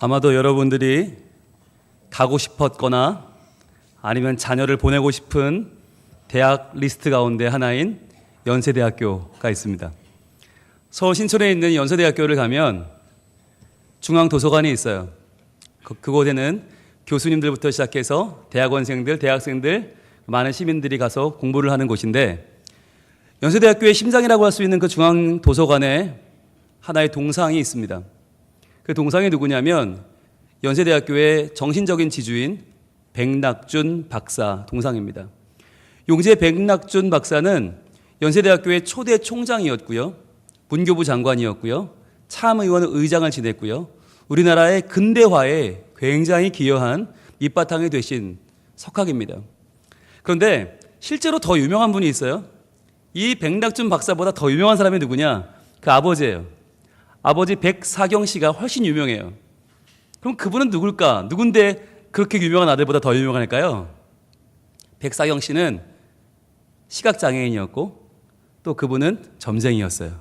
아마도 여러분들이 가고 싶었거나 아니면 자녀를 보내고 싶은 대학 리스트 가운데 하나인 연세대학교가 있습니다. 서울 신촌에 있는 연세대학교를 가면 중앙도서관이 있어요. 그곳에는 교수님들부터 시작해서 대학원생들, 대학생들, 많은 시민들이 가서 공부를 하는 곳인데, 연세대학교의 심장이라고 할 수 있는 그 중앙도서관에 하나의 동상이 있습니다. 그 동상이 누구냐면 연세대학교의 정신적인 지주인 백낙준 박사 동상입니다. 용재 백낙준 박사는 연세대학교의 초대 총장이었고요, 문교부 장관이었고요, 참의원 의장을 지냈고요, 우리나라의 근대화에 굉장히 기여한 밑바탕이 되신 석학입니다. 그런데 실제로 더 유명한 분이 있어요. 이 백낙준 박사보다 더 유명한 사람이 누구냐? 그 아버지예요. 아버지 백사경 씨가 훨씬 유명해요. 그럼 그분은 누굴까? 누군데 그렇게 유명한 아들보다 더 유명할까요? 백사경 씨는 시각장애인이었고 또 그분은 점쟁이였어요.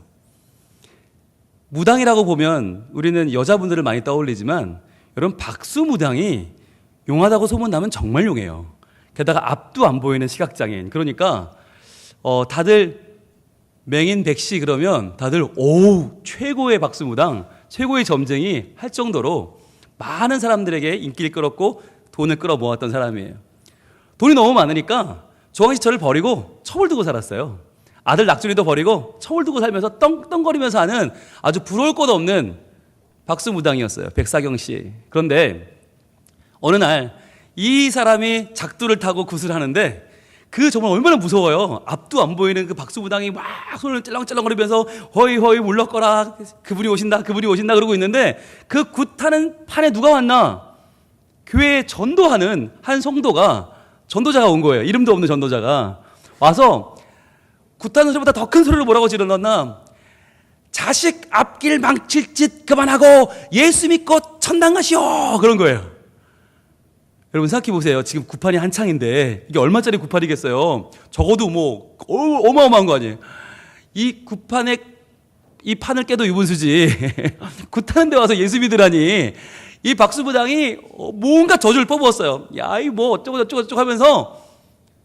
무당이라고 보면 우리는 여자분들을 많이 떠올리지만 여러분, 박수무당이 용하다고 소문나면 정말 용해요. 게다가 앞도 안 보이는 시각장애인. 그러니까 다들 맹인 백씨 그러면 다들 오우 최고의 박수무당, 최고의 점쟁이 할 정도로 많은 사람들에게 인기를 끌었고 돈을 끌어모았던 사람이에요. 돈이 너무 많으니까 조항시철을 버리고 첩을 두고 살았어요. 아들 낙준이도 버리고 첩을 두고 살면서 떵떵거리면서 하는 아주 부러울 것 없는 박수무당이었어요, 백사경 씨. 그런데 어느 날 이 사람이 작두를 타고 굿을 하는데 그 정말 얼마나 무서워요. 앞도 안 보이는 그 박수무당이 막 손을 찔렁찔렁거리면서 허이허이 물러거라, 그분이 오신다 그러고 있는데 그 굿하는 판에 누가 왔나? 교회에 전도하는 한 성도가, 전도자가 온 거예요. 이름도 없는 전도자가 와서 굿하는 소리보다 더 큰 소리로 뭐라고 지르렀나? 자식 앞길 망칠 짓 그만하고 예수 믿고 천당 가시오, 그런 거예요. 여러분 생각해 보세요. 지금 구판이 한창인데 이게 얼마짜리 구판이겠어요? 적어도 뭐 어마어마한 거 아니에요? 이 구판에 이 판을 깨도 유분수지. 굿하는 데 와서 예수 믿으라니. 이 박수부장이 뭔가 저주를 퍼부었어요. 야, 이 뭐 어쩌고 하면서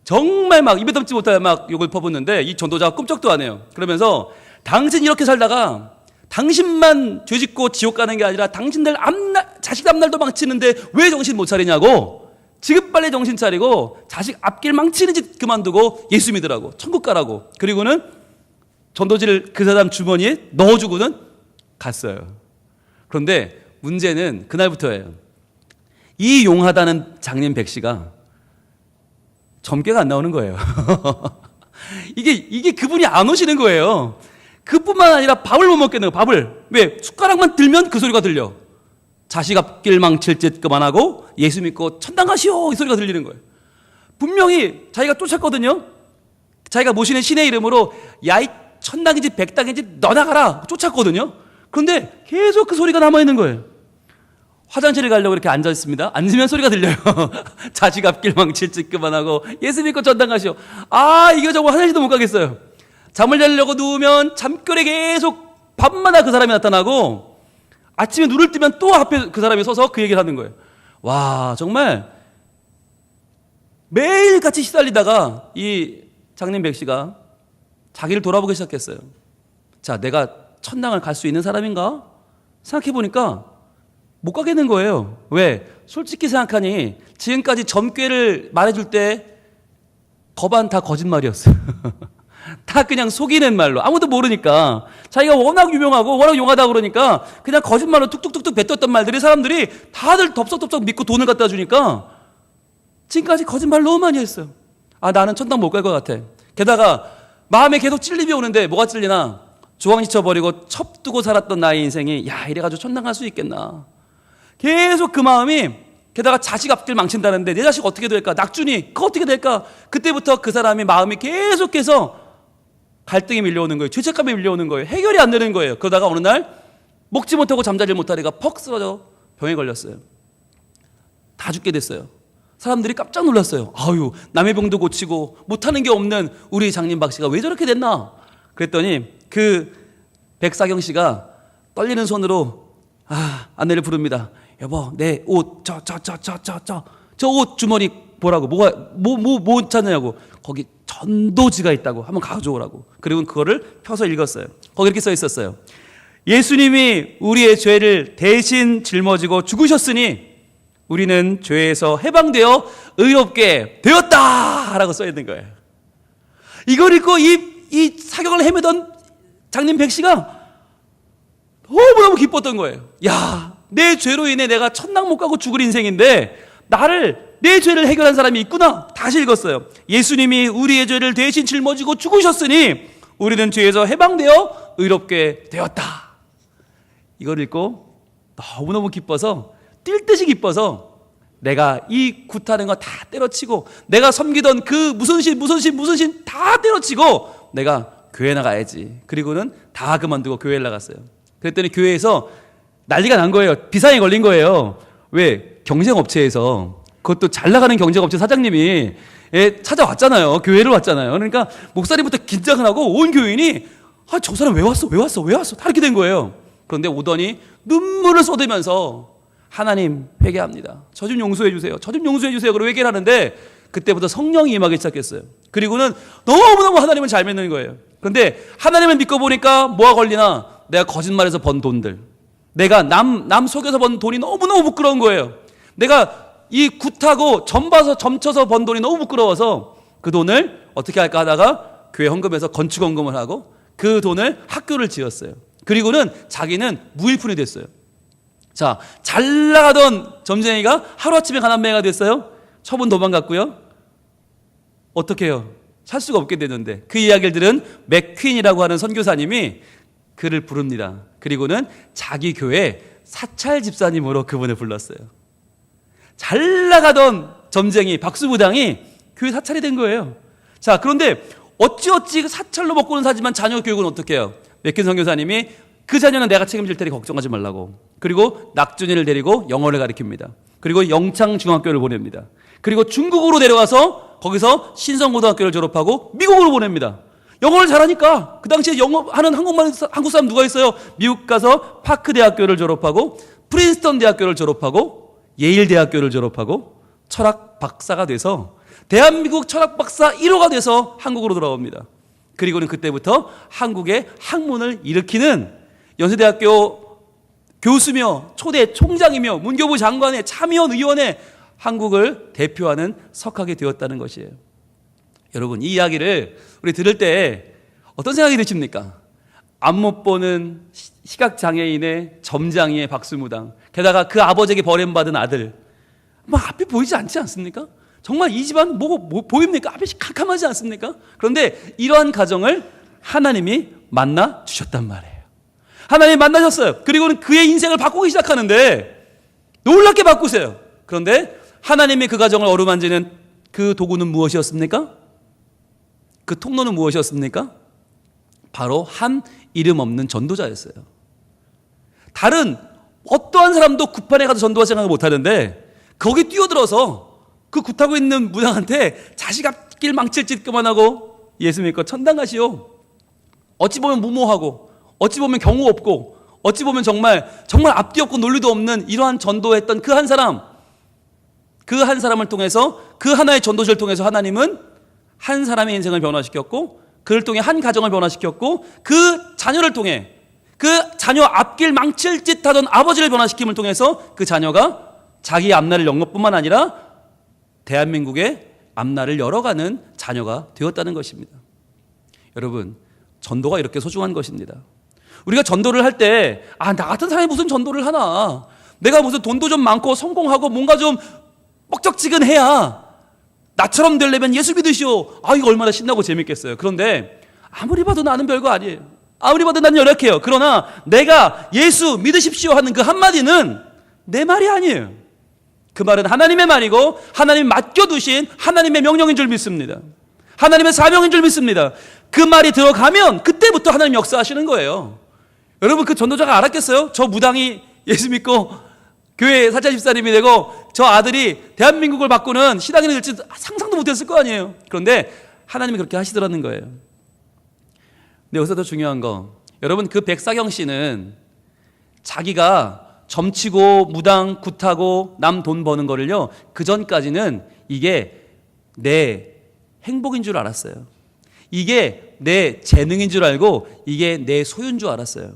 정말 막 입에 담지 못할 막 욕을 퍼붓는데 이 전도자가 꿈쩍도 안 해요. 그러면서 당신 이렇게 살다가 당신만 죄짓고 지옥 가는 게 아니라 당신들 자식 앞날도 망치는데 왜 정신 못 차리냐고. 지금 빨리 정신 차리고 자식 앞길 망치는 짓 그만두고 예수 믿으라고, 천국 가라고. 그리고는 전도지를 그 사람 주머니에 넣어주고는 갔어요. 그런데 문제는 그날부터예요. 이 용하다는 장님 백씨가 점괘가 안 나오는 거예요. 이게 그분이 안 오시는 거예요. 그뿐만 아니라 밥을 못 먹겠는 거예요. 밥을. 왜? 숟가락만 들면 그 소리가 들려. 자식 앞길 망칠 짓 그만하고 예수 믿고 천당 가시오, 이 소리가 들리는 거예요. 분명히 자기가 쫓았거든요. 자기가 모시는 신의 이름으로 야, 이 천당인지 백당인지 너 나가라 쫓았거든요. 그런데 계속 그 소리가 남아있는 거예요. 화장실에 가려고 이렇게 앉아있습니다. 앉으면 소리가 들려요. 자식 앞길 망칠 짓 그만하고 예수 믿고 천당 가시오. 아, 이거 정말 화장실도 못 가겠어요. 잠을 자려고 누우면 잠결에 계속 밤마다 그 사람이 나타나고 아침에 눈을 뜨면 또 앞에 그 사람이 서서 그 얘기를 하는 거예요. 와, 정말 매일같이 시달리다가 이 장님 백씨가 자기를 돌아보기 시작했어요. 자, 내가 천당을 갈 수 있는 사람인가? 생각해보니까 못 가겠는 거예요. 왜? 솔직히 생각하니 지금까지 점괘를 말해줄 때 거반 다 거짓말이었어요. 다 그냥 속이는 말로, 아무도 모르니까 자기가 워낙 유명하고 워낙 용하다 그러니까 그냥 거짓말로 툭툭툭툭 뱉었던 말들이 사람들이 다들 덥석덥석 믿고 돈을 갖다 주니까 지금까지 거짓말 너무 많이 했어요. 아, 나는 천당 못 갈 것 같아. 게다가 마음에 계속 찔림이 오는데 뭐가 찔리나? 조항시쳐버리고 첩두고 살았던 나의 인생이 야, 이래가지고 천당 갈 수 있겠나? 계속 그 마음이, 게다가 자식 앞길 망친다는데 내 자식 어떻게 될까? 낙준이 그거 어떻게 될까? 그때부터 그 사람이 마음이 계속해서 갈등이 밀려오는 거예요. 죄책감이 밀려오는 거예요. 해결이 안 되는 거예요. 그러다가 어느 날 먹지 못하고 잠자지 못하다가 퍽 쓰러져 병에 걸렸어요. 다 죽게 됐어요. 사람들이 깜짝 놀랐어요. 아유, 남의 병도 고치고 못하는 게 없는 우리 장님 박씨가 왜 저렇게 됐나? 그랬더니 그 백사경 씨가 떨리는 손으로 아내를 부릅니다. 여보, 내 옷, 저 옷 주머니 보라고. 뭐 찾느냐고. 거기 전도지가 있다고. 한번 가져오라고. 그리고 그거를 펴서 읽었어요. 거기 이렇게 써 있었어요. 예수님이 우리의 죄를 대신 짊어지고 죽으셨으니 우리는 죄에서 해방되어 의롭게 되었다! 라고 써 있는 거예요. 이걸 읽고 이 사경을 헤매던 장님 백 씨가 너무너무 기뻤던 거예요. 야, 내 죄로 인해 내가 천당 못 가고 죽을 인생인데 내 죄를 해결한 사람이 있구나. 다시 읽었어요. 예수님이 우리의 죄를 대신 짊어지고 죽으셨으니 우리는 죄에서 해방되어 의롭게 되었다. 이걸 읽고 너무너무 기뻐서, 뛸 듯이 기뻐서 내가 이 굿하는 거 다 때려치고, 내가 섬기던 그 무슨 신 다 때려치고 내가 교회 나가야지. 그리고는 다 그만두고 교회를 나갔어요. 그랬더니 교회에서 난리가 난 거예요. 비상이 걸린 거예요. 왜? 경쟁업체에서, 그것도 잘 나가는 경쟁업체 사장님이 찾아왔잖아요. 교회를 왔잖아요. 그러니까 목사님부터 긴장을 하고 온 교인이 저 사람 왜 왔어? 다 이렇게 된 거예요. 그런데 오더니 눈물을 쏟으면서 하나님 회개합니다. 저 좀 용서해 주세요. 그리고 회개를 하는데 그때부터 성령이 임하기 시작했어요. 그리고는 너무너무 하나님을 잘 믿는 거예요. 그런데 하나님을 믿고 보니까 뭐가 걸리나? 내가 거짓말해서 번 돈들, 내가 남 속여서 번 돈이 너무너무 부끄러운 거예요. 내가 이 굿하고 점쳐서 번 돈이 너무 부끄러워서 그 돈을 어떻게 할까 하다가 교회 헌금해서 건축 헌금을 하고 그 돈을 학교를 지었어요. 그리고는 자기는 무일푼이 됐어요. 자, 잘 나가던 점쟁이가 하루아침에 가난뱅이가 됐어요. 처분 도망갔고요. 어떻게 해요? 살 수가 없게 되는데 그 이야기를 들은 맥퀸이라고 하는 선교사님이 그를 부릅니다. 그리고는 자기 교회 사찰 집사님으로 그분을 불렀어요. 잘 나가던 점쟁이 박수부당이 교회 사찰이 된 거예요. 자, 그런데 어찌 사찰로 먹고는 사지만 자녀 교육은 어떻게 해요? 맥퀸 선교사님이 그 자녀는 내가 책임질 테니 걱정하지 말라고. 그리고 낙준이를 데리고 영어를 가르칩니다. 그리고 영창중학교를 보냅니다. 그리고 중국으로 내려가서 거기서 신성고등학교를 졸업하고 미국으로 보냅니다. 영어를 잘하니까 그 당시에 영어하는 한국 사람 누가 있어요? 미국 가서 파크 대학교를 졸업하고 프린스턴 대학교를 졸업하고 예일 대학교를 졸업하고 철학 박사가 돼서 대한민국 철학 박사 1호가 돼서 한국으로 돌아옵니다. 그리고는 그때부터 한국의 학문을 일으키는 연세대학교 교수며 초대 총장이며 문교부 장관의 참의원 의원의 한국을 대표하는 석학이 되었다는 것이에요. 여러분, 이 이야기를 우리 들을 때 어떤 생각이 드십니까? 앞 못 보는 시각장애인의 점장이의 박수무당, 게다가 그 아버지에게 버림받은 아들, 앞이 보이지 않지 않습니까? 정말 이 집안 뭐 보입니까? 앞이 캄캄하지 않습니까? 그런데 이러한 가정을 하나님이 만나 주셨단 말이에요. 하나님이 만나셨어요. 그리고는 그의 인생을 바꾸기 시작하는데 놀랍게 바꾸세요. 그런데 하나님이 그 가정을 어루만지는 그 도구는 무엇이었습니까? 그 통로는 무엇이었습니까? 바로 한 이름 없는 전도자였어요. 다른 어떠한 사람도 굿판에 가서 전도할 생각을 못하는데 거기 뛰어들어서 그 굿하고 있는 무당한테 자식 앞길 망칠 짓 그만하고 예수 믿고 천당 가시오. 어찌 보면 무모하고 어찌 보면 경우 없고 어찌 보면 정말 앞뒤 없고 논리도 없는 이러한 전도했던 그 한 사람을 통해서, 그 하나의 전도지를 통해서 하나님은 한 사람의 인생을 변화시켰고 그를 통해 한 가정을 변화시켰고 그 자녀를 통해 그 자녀 앞길 망칠 짓 하던 아버지를 변화시킴을 통해서 그 자녀가 자기 앞날을 연 것뿐만 아니라 대한민국의 앞날을 열어가는 자녀가 되었다는 것입니다. 여러분, 전도가 이렇게 소중한 것입니다. 우리가 전도를 할 때 나 같은 사람이 무슨 전도를 하나, 내가 무슨 돈도 좀 많고 성공하고 뭔가 좀 뻑적지근해야 나처럼 되려면 예수 믿으시오. 이거 얼마나 신나고 재밌겠어요. 그런데 아무리 봐도 나는 별거 아니에요. 아무리 봐도 나는 열악해요. 그러나 내가 예수 믿으십시오 하는 그 한마디는 내 말이 아니에요. 그 말은 하나님의 말이고 하나님이 맡겨두신 하나님의 명령인 줄 믿습니다. 하나님의 사명인 줄 믿습니다. 그 말이 들어가면 그때부터 하나님 역사하시는 거예요. 여러분, 그 전도자가 알았겠어요? 저 무당이 예수 믿고 교회 사찰 집사님이 되고 저 아들이 대한민국을 바꾸는 신앙인이 될지 상상도 못했을 거 아니에요. 그런데 하나님이 그렇게 하시더라는 거예요. 근데 여기서 더 중요한 거, 여러분, 그 백사경 씨는 자기가 점치고 무당 굿하고 남 돈 버는 거를요, 그 전까지는 이게 내 행복인 줄 알았어요. 이게 내 재능인 줄 알고 이게 내 소유인 줄 알았어요.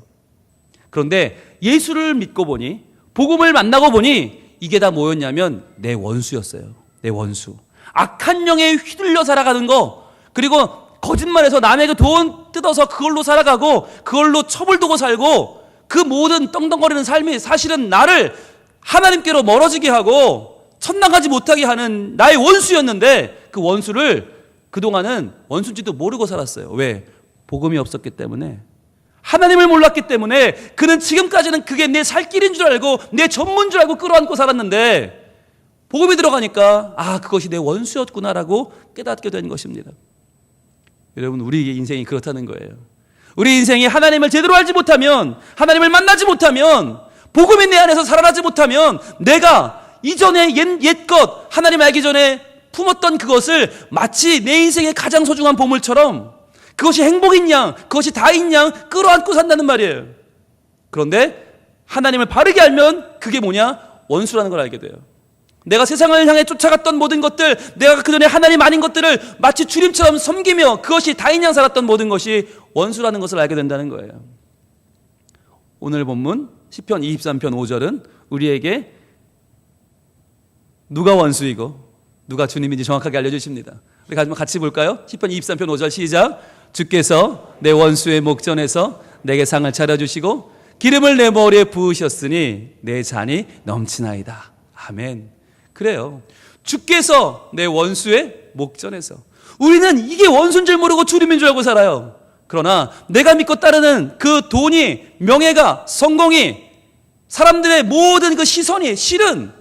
그런데 예수를 믿고 보니, 복음을 만나고 보니 이게 다 뭐였냐면 내 원수였어요. 내 원수. 악한 영에 휘둘려 살아가는 거, 그리고 거짓말해서 남에게 돈 뜯어서 그걸로 살아가고 그걸로 첩을 두고 살고, 그 모든 떵떵거리는 삶이 사실은 나를 하나님께로 멀어지게 하고 천당하지 못하게 하는 나의 원수였는데, 그 원수를 그동안은 원수인지도 모르고 살았어요. 왜? 복음이 없었기 때문에, 하나님을 몰랐기 때문에. 그는 지금까지는 그게 내 살 길인 줄 알고 내 전문인 줄 알고 끌어안고 살았는데, 복음이 들어가니까 아, 그것이 내 원수였구나라고 깨닫게 된 것입니다. 여러분, 우리 인생이 그렇다는 거예요. 우리 인생이 하나님을 제대로 알지 못하면, 하나님을 만나지 못하면, 복음이 내 안에서 살아나지 못하면, 내가 이전에 옛것 하나님 알기 전에 품었던 그것을 마치 내 인생의 가장 소중한 보물처럼, 그것이 행복인 양, 그것이 다인 양 끌어안고 산다는 말이에요. 그런데 하나님을 바르게 알면 그게 뭐냐? 원수라는 걸 알게 돼요. 내가 세상을 향해 쫓아갔던 모든 것들, 내가 그전에 하나님 아닌 것들을 마치 주님처럼 섬기며 그것이 다인 양 살았던 모든 것이 원수라는 것을 알게 된다는 거예요. 오늘 본문 시편 23편 5절은 우리에게 누가 원수이고 누가 주님인지 정확하게 알려주십니다. 우리 같이 볼까요? 시편 23편 5절 시작. 주께서 내 원수의 목전에서 내게 상을 차려주시고 기름을 내 머리에 부으셨으니 내 잔이 넘치나이다. 아멘. 그래요. 주께서 내 원수의 목전에서. 우리는 이게 원수인 줄 모르고 주님인 줄 알고 살아요. 그러나 내가 믿고 따르는 그 돈이, 명예가, 성공이, 사람들의 모든 그 시선이 실은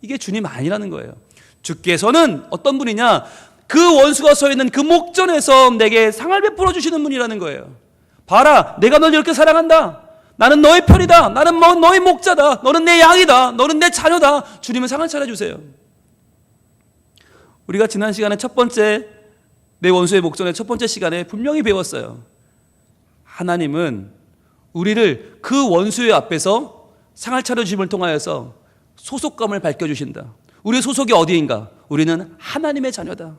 이게 주님 아니라는 거예요. 주께서는 어떤 분이냐? 그 원수가 서 있는 그 목전에서 내게 상을 베풀어 주시는 분이라는 거예요. 봐라, 내가 널 이렇게 사랑한다. 나는 너의 편이다. 나는 너의 목자다. 너는 내 양이다. 너는 내 자녀다. 주님은 상을 차려주세요. 우리가 지난 시간에 첫 번째, 내 원수의 목전의 첫 번째 시간에 분명히 배웠어요. 하나님은 우리를 그 원수의 앞에서 상을 차려주심을 통하여서 소속감을 밝혀주신다. 우리의 소속이 어디인가? 우리는 하나님의 자녀다.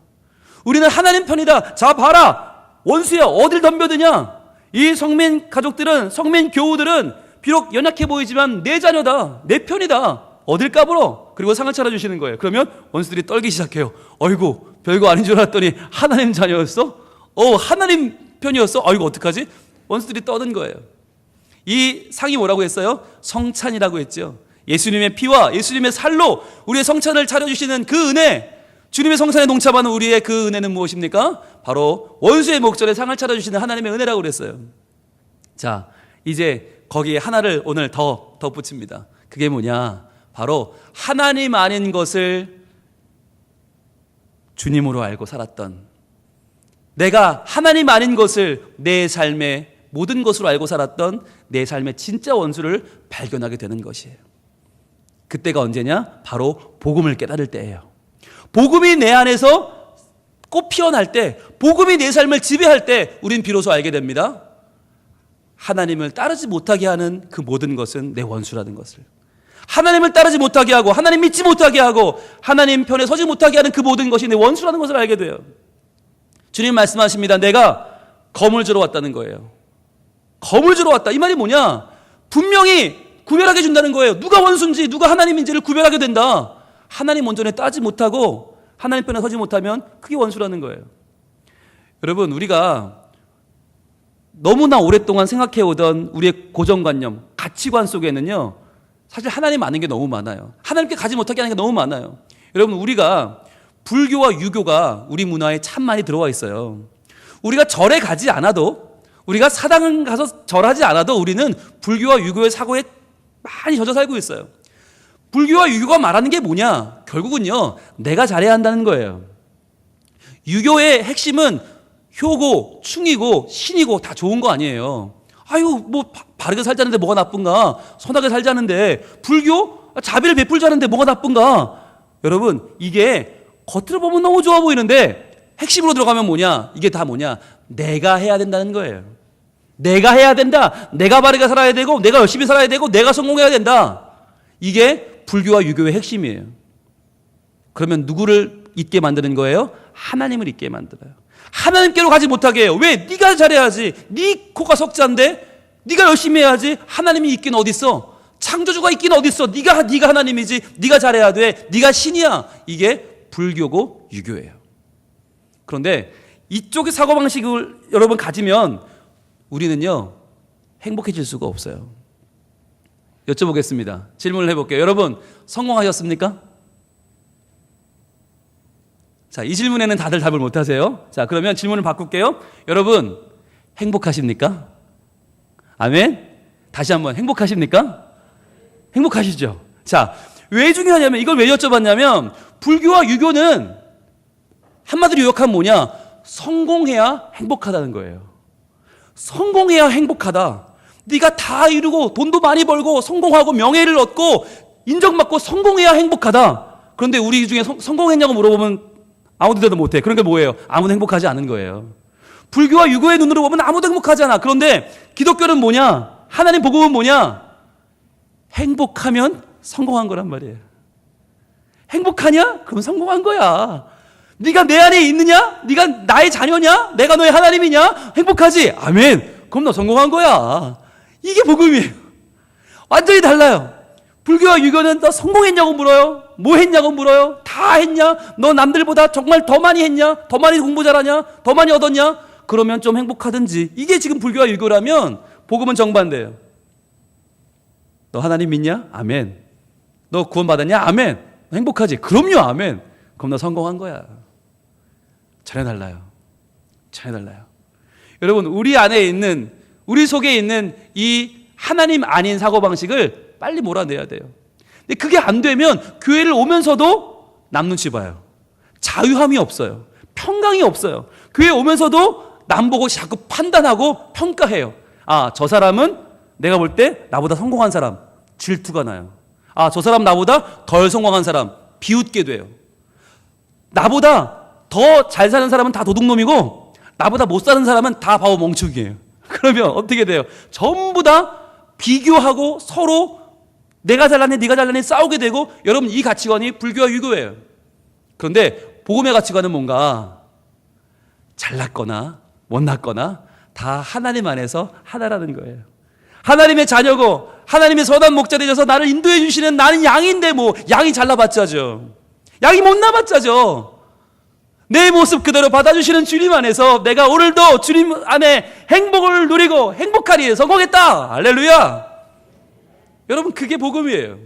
우리는 하나님 편이다. 자, 봐라, 원수야, 어딜 덤벼드냐? 이 성민 가족들은, 성민 교우들은 비록 연약해 보이지만 내 자녀다, 내 편이다. 어딜 까불어? 그리고 상을 차려주시는 거예요. 그러면 원수들이 떨기 시작해요. 어이구, 별거 아닌 줄 알았더니 하나님 자녀였어? 하나님 편이었어? 어이구, 어떡하지? 원수들이 떠든 거예요. 이 상이 뭐라고 했어요? 성찬이라고 했죠. 예수님의 피와 예수님의 살로 우리의 성찬을 차려주시는 그 은혜, 주님의 성찬에 동참하는 우리의 그 은혜는 무엇입니까? 바로 원수의 목전에 상을 차려주시는 하나님의 은혜라고 그랬어요. 자, 이제 거기에 하나를 오늘 더 덧붙입니다. 그게 뭐냐? 바로 하나님 아닌 것을 주님으로 알고 살았던, 내가 하나님 아닌 것을 내 삶의 모든 것으로 알고 살았던 내 삶의 진짜 원수를 발견하게 되는 것이에요. 그때가 언제냐? 바로 복음을 깨달을 때예요. 복음이 내 안에서 꽃 피어날 때, 복음이 내 삶을 지배할 때 우린 비로소 알게 됩니다. 하나님을 따르지 못하게 하는 그 모든 것은 내 원수라는 것을. 하나님을 따르지 못하게 하고, 하나님 믿지 못하게 하고, 하나님 편에 서지 못하게 하는 그 모든 것이 내 원수라는 것을 알게 돼요. 주님 말씀하십니다. 내가 검을 주러 왔다는 거예요. 검을 주러 왔다. 이 말이 뭐냐? 분명히 구별하게 준다는 거예요. 누가 원수인지 누가 하나님인지를 구별하게 된다. 하나님 원전에 따지 못하고 하나님 편에 서지 못하면 그게 원수라는 거예요. 여러분, 우리가 너무나 오랫동안 생각해오던 우리의 고정관념, 가치관 속에는요, 사실 하나님 아는 게 너무 많아요. 하나님께 가지 못하게 하는 게 너무 많아요. 여러분, 우리가 불교와 유교가 우리 문화에 참 많이 들어와 있어요. 우리가 절에 가지 않아도, 우리가 사당 가서 절하지 않아도 우리는 불교와 유교의 사고에 많이 젖어 살고 있어요. 불교와 유교가 말하는 게 뭐냐? 결국은요, 내가 잘해야 한다는 거예요. 유교의 핵심은 효고, 충이고, 신이고 다 좋은 거 아니에요. 아유, 뭐 바르게 살자는데 뭐가 나쁜가? 선하게 살자는데. 불교? 자비를 베풀자는데 뭐가 나쁜가? 여러분, 이게 겉으로 보면 너무 좋아 보이는데 핵심으로 들어가면 뭐냐? 이게 다 뭐냐? 내가 해야 된다는 거예요. 내가 해야 된다. 내가 바르게 살아야 되고, 내가 열심히 살아야 되고, 내가 성공해야 된다. 이게 불교와 유교의 핵심이에요. 그러면 누구를 잊게 만드는 거예요? 하나님을 잊게 만들어요. 하나님께로 가지 못하게 해요. 왜? 네가 잘해야지. 네 코가 석자인데 네가 열심히 해야지. 하나님이 있긴 어딨어? 창조주가 있긴 어딨어? 네가 하나님이지. 네가 잘해야 돼. 네가 신이야. 이게 불교고 유교예요. 그런데 이쪽의 사고방식을 여러분 가지면 우리는요 행복해질 수가 없어요. 여쭤보겠습니다. 질문을 해볼게요. 여러분 성공하셨습니까? 자, 이 질문에는 다들 답을 못하세요. 자, 그러면 질문을 바꿀게요. 여러분 행복하십니까? 아멘. 다시 한번 행복하십니까? 행복하시죠? 자, 왜 중요하냐면 이걸 왜 여쭤봤냐면 불교와 유교는 한마디로 요약하면 뭐냐? 성공해야 행복하다는 거예요. 성공해야 행복하다. 네가 다 이루고 돈도 많이 벌고 성공하고 명예를 얻고 인정받고 성공해야 행복하다. 그런데 우리 중에 성공했냐고 물어보면 아무도 대답 못해. 그러니까 뭐예요? 아무도 행복하지 않은 거예요. 불교와 유교의 눈으로 보면 아무도 행복하지 않아. 그런데 기독교는 뭐냐? 하나님 복음은 뭐냐? 행복하면 성공한 거란 말이에요. 행복하냐? 그럼 성공한 거야. 네가 내 안에 있느냐? 네가 나의 자녀냐? 내가 너의 하나님이냐? 행복하지? 아멘. 그럼 너 성공한 거야. 이게 복음이에요. 완전히 달라요. 불교와 유교는 너 성공했냐고 물어요. 뭐 했냐고 물어요. 다 했냐? 너 남들보다 정말 더 많이 했냐? 더 많이 공부 잘하냐? 더 많이 얻었냐? 그러면 좀 행복하든지. 이게 지금 불교와 유교라면 복음은 정반대예요. 너 하나님 믿냐? 아멘. 너 구원받았냐? 아멘. 너 행복하지? 그럼요. 아멘. 그럼 너 성공한 거야. 전혀 달라요. 전혀 달라요. 여러분 우리 안에 있는 우리 속에 있는 이 하나님 아닌 사고방식을 빨리 몰아내야 돼요. 근데 그게 안 되면 교회를 오면서도 남 눈치 봐요. 자유함이 없어요. 평강이 없어요. 교회 오면서도 남 보고 자꾸 판단하고 평가해요. 아, 저 사람은 내가 볼 때 나보다 성공한 사람, 질투가 나요. 아, 저 사람 나보다 덜 성공한 사람, 비웃게 돼요. 나보다 더 잘 사는 사람은 다 도둑놈이고 나보다 못 사는 사람은 다 바보 멍청이에요. 그러면 어떻게 돼요? 전부 다 비교하고 서로 내가 잘났네 네가 잘났네 싸우게 되고 여러분 이 가치관이 불교와 유교예요. 그런데 복음의 가치관은 뭔가 잘났거나 못났거나 다 하나님 안에서 하나라는 거예요. 하나님의 자녀고 하나님의 선한 목자 되셔서 나를 인도해 주시는 나는 양인데 뭐 양이 잘나봤자죠. 양이 못나봤자죠. 내 모습 그대로 받아주시는 주님 안에서 내가 오늘도 주님 안에 행복을 누리고 행복하리에 성공했다. 할렐루야. 여러분 그게 복음이에요.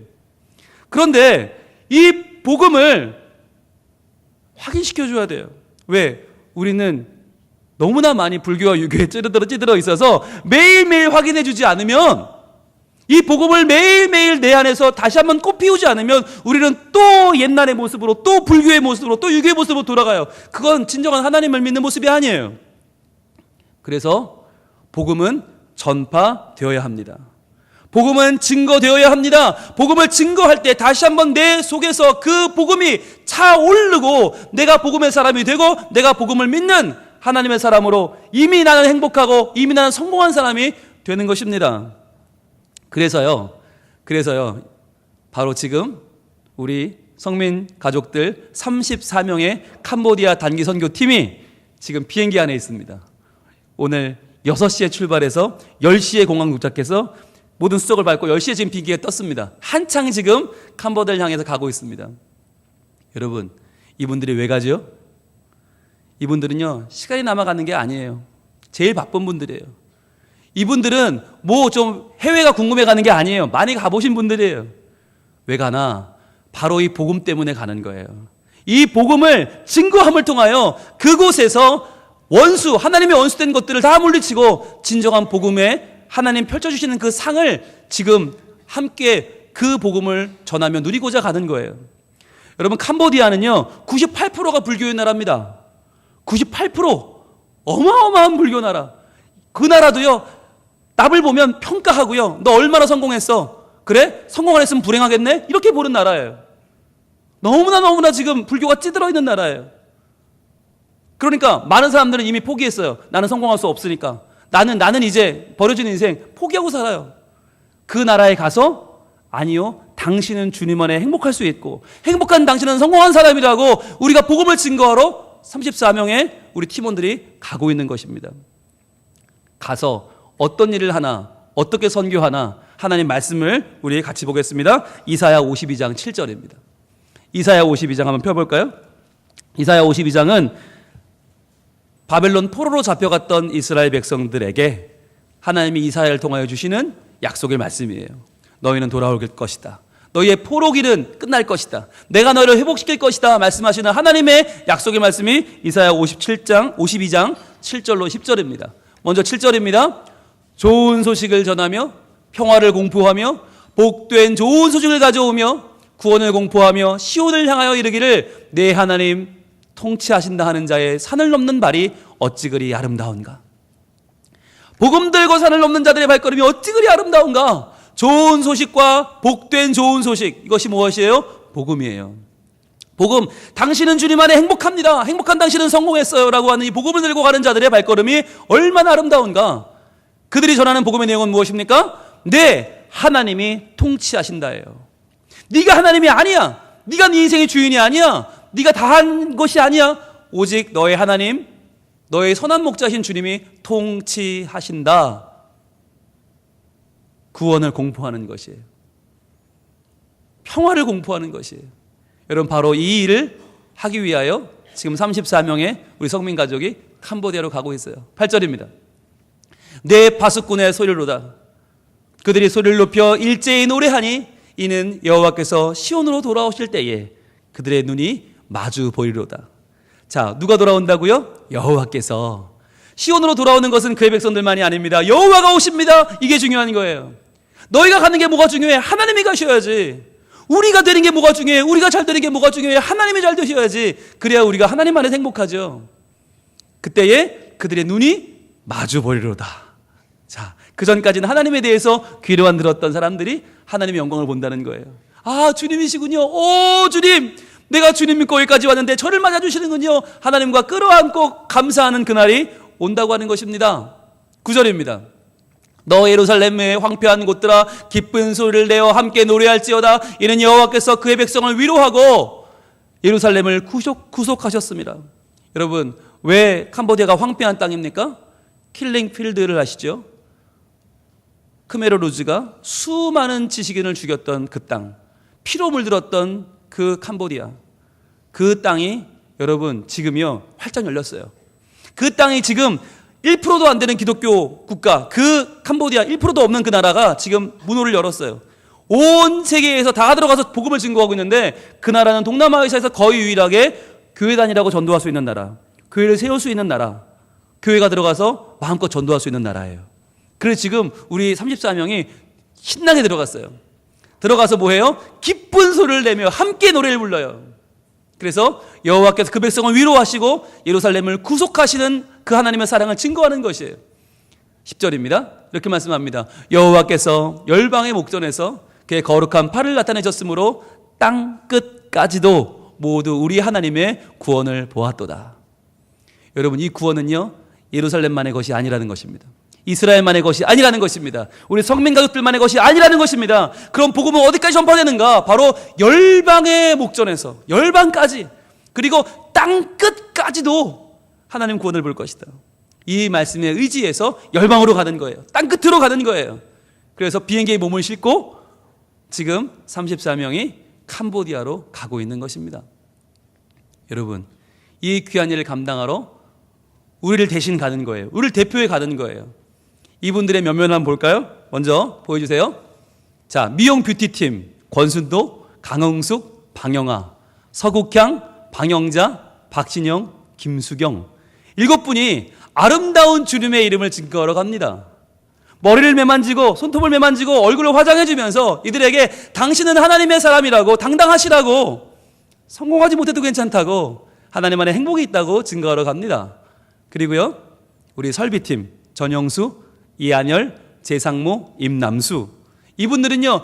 그런데 이 복음을 확인시켜줘야 돼요. 왜? 우리는 너무나 많이 불교와 유교에 찌들어 있어서 매일매일 확인해주지 않으면 이 복음을 매일매일 내 안에서 다시 한번 꽃피우지 않으면 우리는 또 옛날의 모습으로 또 불교의 모습으로 또 유교의 모습으로 돌아가요. 그건 진정한 하나님을 믿는 모습이 아니에요. 그래서 복음은 전파되어야 합니다. 복음은 증거되어야 합니다. 복음을 증거할 때 다시 한번 내 속에서 그 복음이 차오르고 내가 복음의 사람이 되고 내가 복음을 믿는 하나님의 사람으로 이미 나는 행복하고 이미 나는 성공한 사람이 되는 것입니다. 그래서요 바로 지금 우리 성민 가족들 34명의 캄보디아 단기 선교팀이 지금 비행기 안에 있습니다. 오늘 6시에 출발해서 10시에 공항 도착해서 모든 수속을 밟고 10시에 지금 비행기가 떴습니다. 한창 지금 캄보디아를 향해서 가고 있습니다. 여러분 이분들이 왜 가죠? 이분들은요 시간이 남아가는 게 아니에요. 제일 바쁜 분들이에요. 이분들은 뭐 좀 해외가 궁금해 가는 게 아니에요. 많이 가보신 분들이에요. 왜 가나? 바로 이 복음 때문에 가는 거예요. 이 복음을 증거함을 통하여 그곳에서 하나님의 원수된 것들을 다 물리치고 진정한 복음에 하나님 펼쳐주시는 그 상을 지금 함께 그 복음을 전하며 누리고자 가는 거예요. 여러분 캄보디아는요 98%가 불교의 나라입니다. 98% 어마어마한 불교 나라. 그 나라도요 남을 보면 평가하고요. 너 얼마나 성공했어? 그래? 성공 안 했으면 불행하겠네? 이렇게 보는 나라예요. 너무나 지금 불교가 찌들어 있는 나라예요. 그러니까 많은 사람들은 이미 포기했어요. 나는 성공할 수 없으니까. 나는 이제 버려진 인생 포기하고 살아요. 그 나라에 가서 아니요, 당신은 주님 안에 행복할 수 있고 행복한 당신은 성공한 사람이라고 우리가 복음을 증거하러 34명의 우리 팀원들이 가고 있는 것입니다. 가서 어떤 일을 하나, 어떻게 선교하나 하나님 말씀을 우리 같이 보겠습니다. 이사야 52장 7절입니다. 이사야 52장 한번 펴볼까요? 이사야 52장은 바벨론 포로로 잡혀갔던 이스라엘 백성들에게 하나님이 이사야를 통하여 주시는 약속의 말씀이에요. 너희는 돌아올 것이다. 너희의 포로기는 끝날 것이다. 내가 너희를 회복시킬 것이다. 말씀하시는 하나님의 약속의 말씀이 이사야 52장 7절로 10절입니다. 먼저 7절입니다. 좋은 소식을 전하며 평화를 공포하며 복된 좋은 소식을 가져오며 구원을 공포하며 시온을 향하여 이르기를 내 하나님 통치하신다 하는 자의 산을 넘는 발이 어찌 그리 아름다운가. 복음 들고 산을 넘는 자들의 발걸음이 어찌 그리 아름다운가. 좋은 소식과 복된 좋은 소식, 이것이 무엇이에요? 복음이에요. 복음, 당신은 주님 안에 행복합니다. 행복한 당신은 성공했어요 라고 하는 이 복음을 들고 가는 자들의 발걸음이 얼마나 아름다운가. 그들이 전하는 복음의 내용은 무엇입니까? 네, 하나님이 통치하신다예요. 네가 하나님이 아니야. 네가 네 인생의 주인이 아니야. 네가 다 한 것이 아니야. 오직 너의 하나님, 너의 선한 목자신 주님이 통치하신다. 구원을 공포하는 것이에요. 평화를 공포하는 것이에요. 여러분, 바로 이 일을 하기 위하여 지금 34명의 우리 성민 가족이 캄보디아로 가고 있어요. 8절입니다. 내 파수꾼의 소리로다. 그들이 소리를 높여 일제히 노래하니 이는 여호와께서 시온으로 돌아오실 때에 그들의 눈이 마주 보이리로다. 자, 누가 돌아온다고요? 여호와께서. 시온으로 돌아오는 것은 그의 백성들만이 아닙니다. 여호와가 오십니다. 이게 중요한 거예요. 너희가 가는 게 뭐가 중요해? 하나님이 가셔야지. 우리가 되는 게 뭐가 중요해? 우리가 잘 되는 게 뭐가 중요해? 하나님이 잘 되셔야지. 그래야 우리가 하나님 안에 행복하죠. 그때에 그들의 눈이 마주 보리로다. 자, 그 전까지는 하나님에 대해서 귀로만 들었던 사람들이 하나님의 영광을 본다는 거예요. 아, 주님이시군요. 오, 주님, 내가 주님 믿고 여기까지 왔는데 저를 맞아주시는군요. 하나님과 끌어안고 감사하는 그날이 온다고 하는 것입니다. 9절입니다. 너 예루살렘의 황폐한 곳들아 기쁜 소리를 내어 함께 노래할지어다. 이는 여호와께서 그의 백성을 위로하고 예루살렘을 구속하셨습니다. 여러분, 왜 캄보디아가 황폐한 땅입니까? 킬링 필드를 아시죠? 크메르 루즈가 수많은 지식인을 죽였던 그 땅, 피로 물들었던 그 캄보디아, 그 땅이 여러분 지금요 활짝 열렸어요. 그 땅이 지금 1%도 안 되는 기독교 국가, 그 캄보디아 1%도 없는 그 나라가 지금 문호를 열었어요. 온 세계에서 다 들어가서 복음을 증거하고 있는데 그 나라는 동남아시아에서 거의 유일하게 교회 다니라고 전도할 수 있는 나라, 교회를 세울 수 있는 나라, 교회가 들어가서 마음껏 전도할 수 있는 나라예요. 그래서 지금 우리 34명이 신나게 들어갔어요. 들어가서 뭐해요? 기쁜 소리를 내며 함께 노래를 불러요. 그래서 여호와께서 그 백성을 위로하시고 예루살렘을 구속하시는 그 하나님의 사랑을 증거하는 것이에요. 10절입니다. 이렇게 말씀합니다. 여호와께서 열방의 목전에서 그의 거룩한 팔을 나타내셨으므로 땅 끝까지도 모두 우리 하나님의 구원을 보았도다. 여러분, 이 구원은요 예루살렘만의 것이 아니라는 것입니다. 이스라엘만의 것이 아니라는 것입니다. 우리 성민 가족들만의 것이 아니라는 것입니다. 그럼 복음은 어디까지 전파되는가? 바로 열방의 목전에서 열방까지, 그리고 땅 끝까지도 하나님 구원을 볼 것이다. 이 말씀에 의지해서 열방으로 가는 거예요. 땅 끝으로 가는 거예요. 그래서 비행기에 몸을 싣고 지금 34명이 캄보디아로 가고 있는 것입니다. 여러분, 이 귀한 일을 감당하러 우리를 대신 가는 거예요. 우리를 대표해 가는 거예요. 이분들의 면면을 한번 볼까요? 먼저 보여주세요. 자, 미용 뷰티팀 권순도, 강흥숙, 방영아, 서국향, 방영자, 박신영, 김수경, 7분이 아름다운 주님의 이름을 증거하러 갑니다. 머리를 매만지고 손톱을 매만지고 얼굴을 화장해주면서 이들에게 당신은 하나님의 사람이라고, 당당하시라고, 성공하지 못해도 괜찮다고, 하나님 안에 행복이 있다고 증거하러 갑니다. 그리고요, 우리 설비팀 전영수, 이한열, 재상모, 임남수, 이분들은요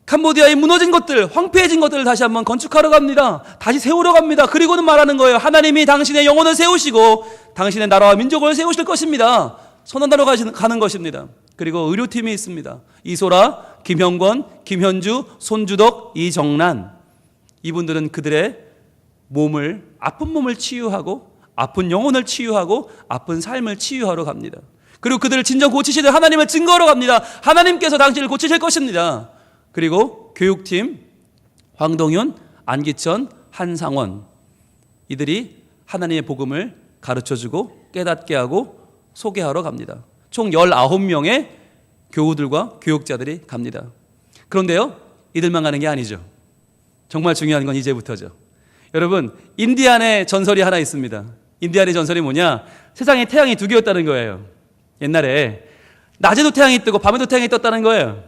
캄보디아의 무너진 것들, 황폐해진 것들을 다시 한번 건축하러 갑니다. 다시 세우러 갑니다. 그리고는 말하는 거예요. 하나님이 당신의 영혼을 세우시고 당신의 나라와 민족을 세우실 것입니다. 선언하러 가는 것입니다. 그리고 의료팀이 있습니다. 이소라, 김형권, 김현주, 손주덕, 이정란. 이분들은 그들의 아픈 몸을 치유하고 아픈 영혼을 치유하고 아픈 삶을 치유하러 갑니다. 그리고 그들을 진정 고치시는 하나님을 증거하러 갑니다. 하나님께서 당신을 고치실 것입니다. 그리고 교육팀 황동윤, 안기천, 한상원. 이들이 하나님의 복음을 가르쳐주고 깨닫게 하고 소개하러 갑니다. 총 19명의 교우들과 교육자들이 갑니다. 그런데요, 이들만 가는 게 아니죠. 정말 중요한 건 이제부터죠. 여러분, 인디안의 전설이 하나 있습니다. 인디안의 전설이 뭐냐? 세상에 태양이 두 개였다는 거예요. 옛날에 낮에도 태양이 뜨고 밤에도 태양이 떴다는 거예요.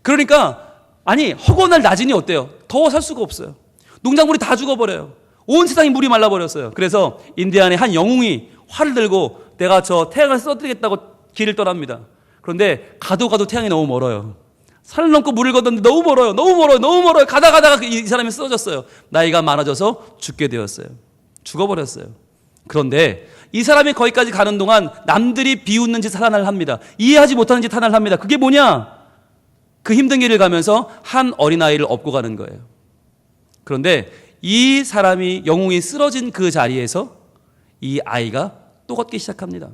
그러니까 허구한 날 낮이니 어때요? 더워 살 수가 없어요. 농작물이 다 죽어버려요. 온 세상이 물이 말라버렸어요. 그래서 인디안의 한 영웅이 활을 들고 내가 저 태양을 써드리겠다고 길을 떠납니다. 그런데 가도 태양이 너무 멀어요. 산을 넘고 물을 걷었는데 너무 멀어요. 가다가 이 사람이 쓰러졌어요. 나이가 많아져서 죽게 되었어요. 죽어버렸어요. 그런데 이 사람이 거기까지 가는 동안 남들이 비웃는 짓 하나를 합니다. 이해하지 못하는 짓 하나를 합니다. 그게 뭐냐? 그 힘든 길을 가면서 한 어린아이를 업고 가는 거예요. 그런데 이 사람이 영웅이 쓰러진 그 자리에서 이 아이가 또 걷기 시작합니다.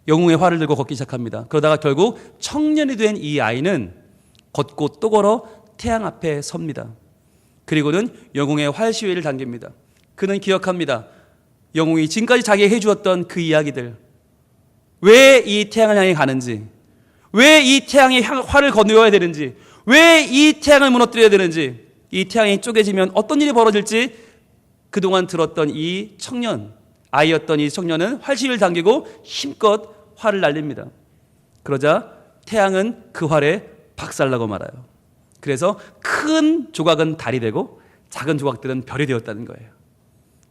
영웅의 활을 들고 걷기 시작합니다. 그러다가 결국 청년이 된 이 아이는 걷고 또 걸어 태양 앞에 섭니다. 그리고는 영웅의 활 시위를 당깁니다. 그는 기억합니다. 영웅이 지금까지 자기에게 해주었던 그 이야기들, 왜 이 태양을 향해 가는지, 왜 이 태양의 활을 건너야 되는지, 왜 이 태양을 무너뜨려야 되는지, 이 태양이 쪼개지면 어떤 일이 벌어질지 그동안 들었던 이 청년, 아이였던 이 청년은 활 시위를 당기고 힘껏 활을 날립니다. 그러자 태양은 그 활에 박살나고 말아요. 그래서 큰 조각은 달이 되고 작은 조각들은 별이 되었다는 거예요.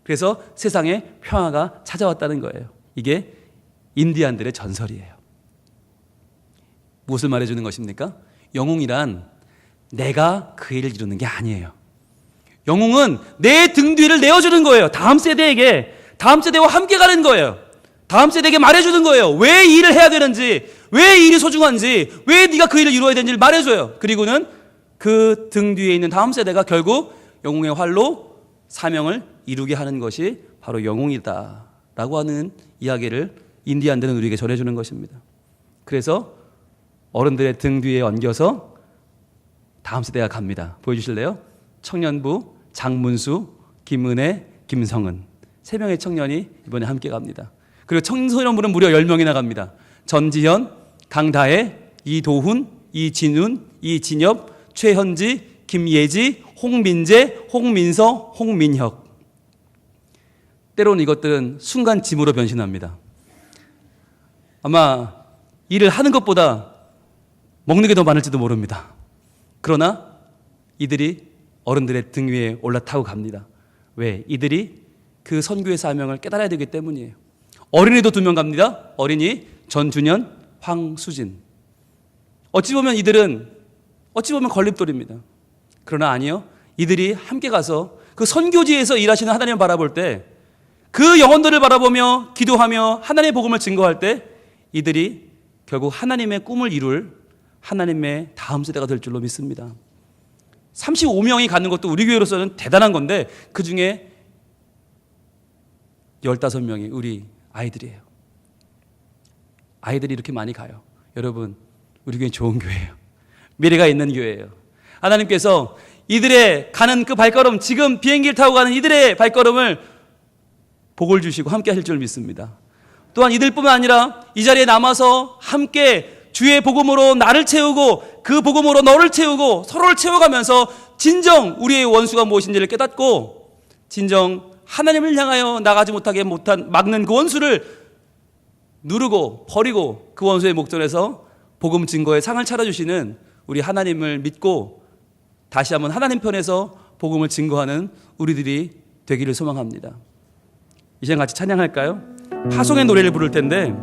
그래서 세상에 평화가 찾아왔다는 거예요. 이게 인디안들의 전설이에요. 무엇을 말해주는 것입니까? 영웅이란 내가 그 일을 이루는 게 아니에요. 영웅은 내 등 뒤를 내어주는 거예요. 다음 세대에게, 다음 세대와 함께 가는 거예요. 다음 세대에게 말해주는 거예요. 왜 이 일을 해야 되는지, 왜 이 일이 소중한지, 왜 네가 그 일을 이루어야 되는지를 말해줘요. 그리고는 그 등 뒤에 있는 다음 세대가 결국 영웅의 활로 사명을 이루게 하는 것이 바로 영웅이다 라고 하는 이야기를 인디안들은 우리에게 전해주는 것입니다. 그래서 어른들의 등 뒤에 얹겨서 다음 세대가 갑니다. 보여주실래요? 청년부 장문수, 김은혜, 김성은 3명의 청년이 이번에 함께 갑니다. 그리고 청소년부는 무려 10명이나 갑니다. 전지현, 강다혜, 이도훈, 이진훈, 이진엽, 최현지, 김예지, 홍민재, 홍민서, 홍민혁. 때로는 이것들은 순간 짐으로 변신합니다. 아마 일을 하는 것보다 먹는 게 더 많을지도 모릅니다. 그러나 이들이 어른들의 등 위에 올라타고 갑니다. 왜? 이들이 그 선교의 사명을 깨달아야 되기 때문이에요. 어린이도 2명 갑니다. 어린이 전준현, 황수진. 어찌 보면 이들은 걸림돌입니다. 그러나 아니요. 이들이 함께 가서 그 선교지에서 일하시는 하나님을 바라볼 때, 그 영혼들을 바라보며 기도하며 하나님의 복음을 증거할 때 이들이 결국 하나님의 꿈을 이룰 하나님의 다음 세대가 될 줄로 믿습니다. 35명이 가는 것도 우리 교회로서는 대단한 건데 그 중에 15명이 우리 아이들이에요. 아이들이 이렇게 많이 가요. 여러분, 우리 교회는 좋은 교회예요. 미래가 있는 교회예요. 하나님께서 이들의 가는 그 발걸음, 지금 비행기를 타고 가는 이들의 발걸음을 복을 주시고 함께 하실 줄 믿습니다. 또한 이들뿐만 아니라 이 자리에 남아서 함께 주의 복음으로 나를 채우고 그 복음으로 너를 채우고 서로를 채워가면서 진정 우리의 원수가 무엇인지를 깨닫고 진정 하나님을 향하여 나가지 못하게 막는 그 원수를 누르고 버리고 그 원수의 목전에서 복음 증거의 상을 차려주시는 우리 하나님을 믿고 다시 한번 하나님 편에서 복음을 증거하는 우리들이 되기를 소망합니다. 이제 같이 찬양할까요? 파송의 노래를 부를 텐데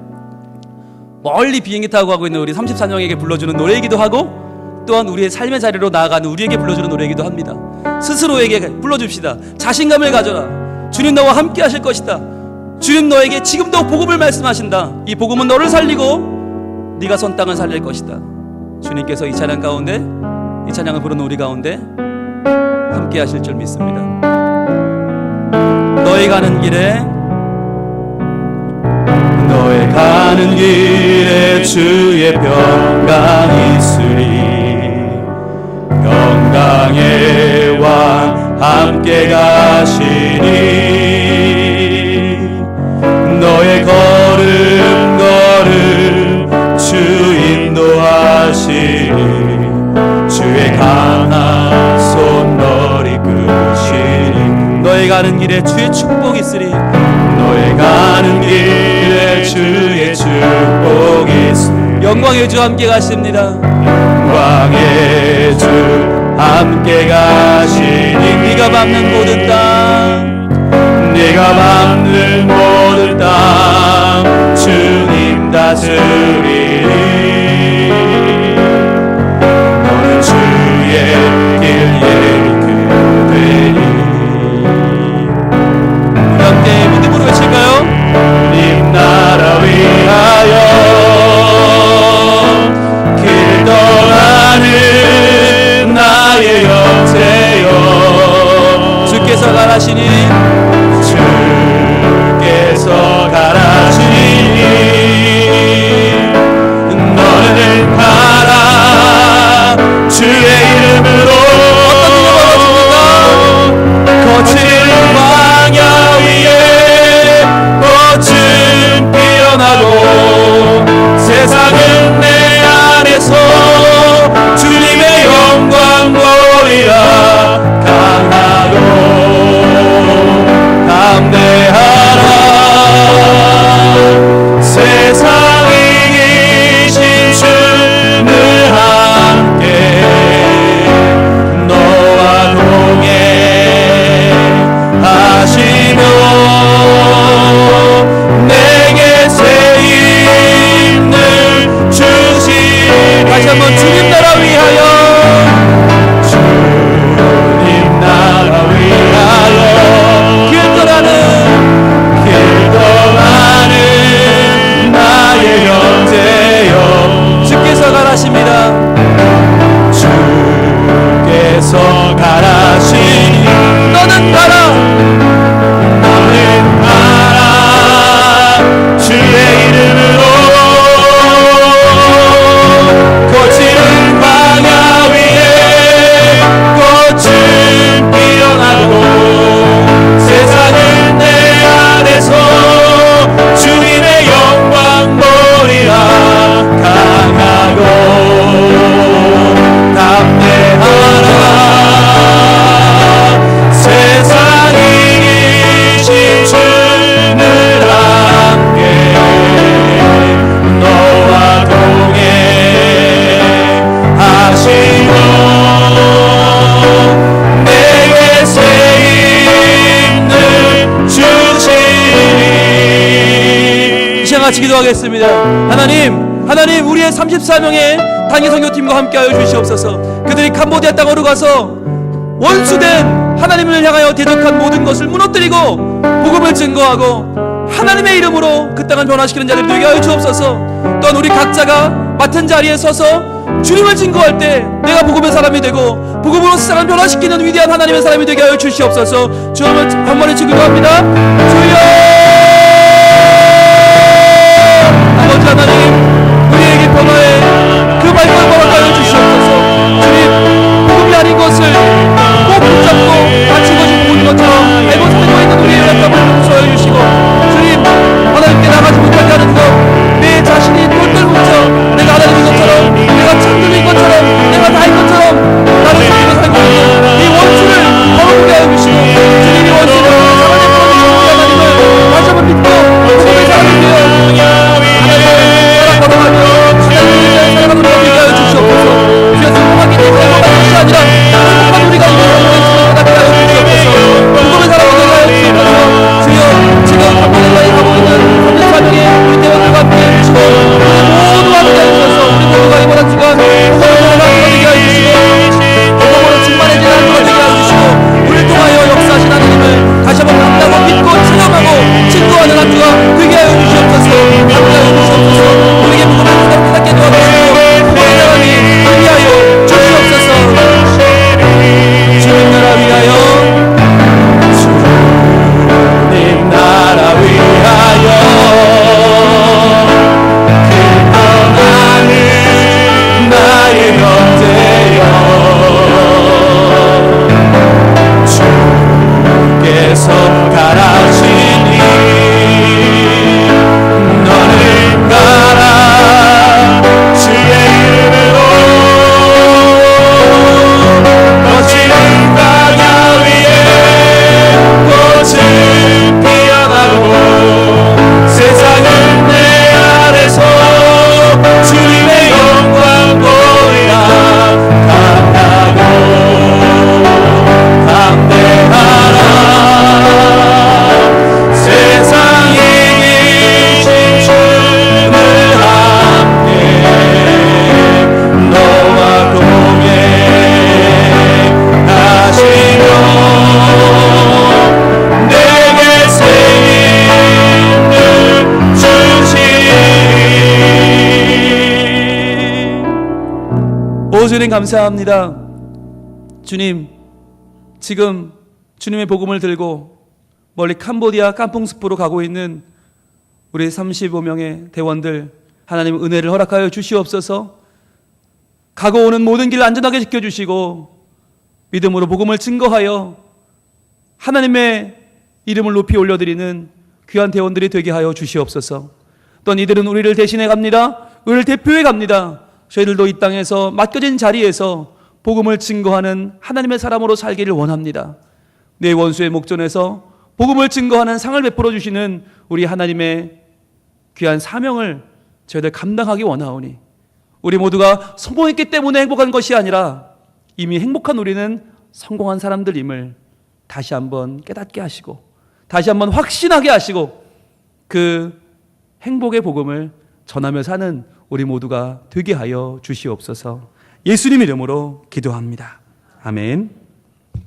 멀리 비행기 타고 가고 있는 우리 34명에게 불러주는 노래이기도 하고 또한 우리의 삶의 자리로 나아가는 우리에게 불러주는 노래이기도 합니다. 스스로에게 불러줍시다. 자신감을 가져라. 주님 너와 함께 하실 것이다. 주님 너에게 지금도 복음을 말씀하신다. 이 복음은 너를 살리고 네가 선 땅을 살릴 것이다. 주님께서 이 찬양 가운데, 이 찬양을 부르는 우리 가운데 함께 하실 줄 믿습니다. 너희 가는 길에 주의 평강이 있으리. 평강의 왕 함께 가시니 너의 걸음 주 인도하시니 주의 강한 손 너리 끄시니 너의 가는 길에 주의 축복이 있으리. 너의 가는 길에 주의 축복이 있으리. 영광의 주 함께 가십니다. 영광의 주 함께 가시니 네가 밟는 모든 땅, 네가 밟는 모든 땅 주님 다스리니 너는 주의 길 예비되니. 우리 함께 믿음으로 외칠까요? 주님 나라 위하여 길 떠나는 나의 형제여. 주께서 가라시니 너는 가라 주의 이름으로. 거친 광야 위에 꽃은 피어나고 세상은 내 안에서 주님의 영광 보리라. 강하고 담대하라. 세상이 이기신 주는 함께 너와 동행하시며 내게 새 힘을 주시니. 다시 한번 주님 나라 위하여 주님 나라 위하여 길 떠나는 나의 형제여. 주께서 가라십니다. 주께서 가라시니 너는 가라. 너는 가라 주의 이름으로. 거칠은 광야 위에 꽃은 피어나고 세상은 내 안에서 주님의 영광 보리라. 강하고 담대하라. 세상이 이기신 주는 함께 너와 동행하시고 내게 새 힘을 주시니. 이 시간 같이 기도하겠습니다. 하나님 우리의 34명의 단기 선교팀과 함께하여 주시옵소서. 그들이 캄보디아 땅으로 가서 원수된 하나님을 향하여 대적한 모든 것을 무너뜨리고 복음을 증거하고 하나님의 이름으로 그 땅을 변화시키는 자들이 되게 하여 주옵소서. 또한 우리 각자가 맡은 자리에 서서 주님을 증거할 때 내가 복음의 사람이 되고 복음으로 세상을 변화시키는 위대한 하나님의 사람이 되게 하여 주시옵소서. 주 한 번에 기도합니다. 주여 아버지 하나님, 우리에게 변화의 그 말씀을 허락하여 주시옵소서. 주님, 복음이 아닌 것을 꼭 붙잡고 다친 것이 보는 것처럼 알고 살고 있는 우리의 약함을 용서하여 주시고, 주님, 하나님께 나가지 못하게 하는 것, 내 자신이 똘똘 뭉쳐 내가 하나님인 것처럼, 내가 창조인 것처럼, 내가 다인 것처럼 나를 살고 살고 있는 이 원수를 거룩하게 하여 주시고, 주님이 원수를 사랑의 하나님을 다시 한번 믿고 복음의 사람이 되어 하나님을 감사합니다. 주님, 지금 주님의 복음을 들고 멀리 캄보디아 깐풍스프로 가고 있는 우리 35명의 대원들, 하나님 은혜를 허락하여 주시옵소서. 가고 오는 모든 길 안전하게 지켜주시고 믿음으로 복음을 증거하여 하나님의 이름을 높이 올려드리는 귀한 대원들이 되게 하여 주시옵소서. 또한 이들은 우리를 대신해 갑니다. 우리를 대표해 갑니다. 저희들도 이 땅에서 맡겨진 자리에서 복음을 증거하는 하나님의 사람으로 살기를 원합니다. 내 원수의 목전에서 복음을 증거하는 상을 베풀어 주시는 우리 하나님의 귀한 사명을 저희들 감당하기 원하오니 우리 모두가 성공했기 때문에 행복한 것이 아니라 이미 행복한 우리는 성공한 사람들임을 다시 한번 깨닫게 하시고 다시 한번 확신하게 하시고 그 행복의 복음을 전하며 사는 우리 모두가 되게 하여 주시옵소서. 예수님 이름으로 기도합니다. 아멘.